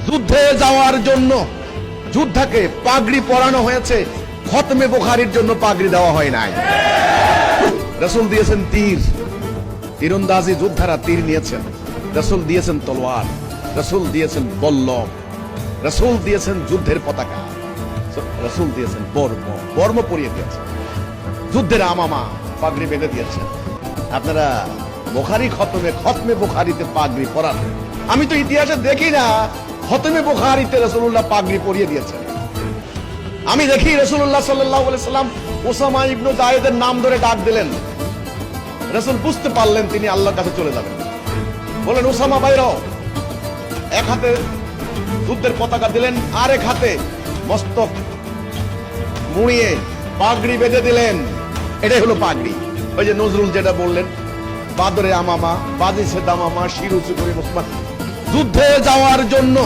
যুদ্ধে যাওয়ার জন্য যোদ্ধাকে পাগড়ি পরানো হয়েছে, খতমে বুখারীর জন্য পাগড়ি দেওয়া হয় নাই। রাসূল দিয়েছেন তীর, তীরন্দাজি যোদ্ধারা তীর নিয়েছেন। রাসূল দিয়েছেন তলোয়ার, রাসূল দিয়েছেন বল্লম, রাসূল দিয়েছেন যুদ্ধের পতাকা, রাসূল দিয়েছেন বর্ম পরিয়ে দিয়েছেন, যুদ্ধের আমামা পাগড়ি বেঁধে দিয়েছেন। আপনারা বুখারী খতমে বুখারীতে পাগড়ি পরান। আমি তো ইতিহাসে দেখি না খতমে বুখারীতে রাসূলুল্লাহ পাগড়ি পরিয়ে দিয়েছেন। আমি দেখি রাসূলুল্লাহ সাল্লাল্লাহু আলাইহি সাল্লাম উসামা ইবনে যায়েদের নাম ধরে ডাক দিলেন। রাসূল বুঝতে পারলেন তিনি আল্লাহর কাছে চলে যাবেন, বলেন উসামা বাইর হও। এক হাতে যুদ্ধের পতাকা দিলেন, আর এক হাতে মস্তক মুড়িয়ে পাগড়ি বেঁধে দিলেন। এটাই হলো পাগড়ি। ওই যে নজরুল যেটা বললেন, বাদরে আমামা বাজিছে দামামা শির উঁচু করে মুসলমান। যুদ্ধে যাওয়ার জন্য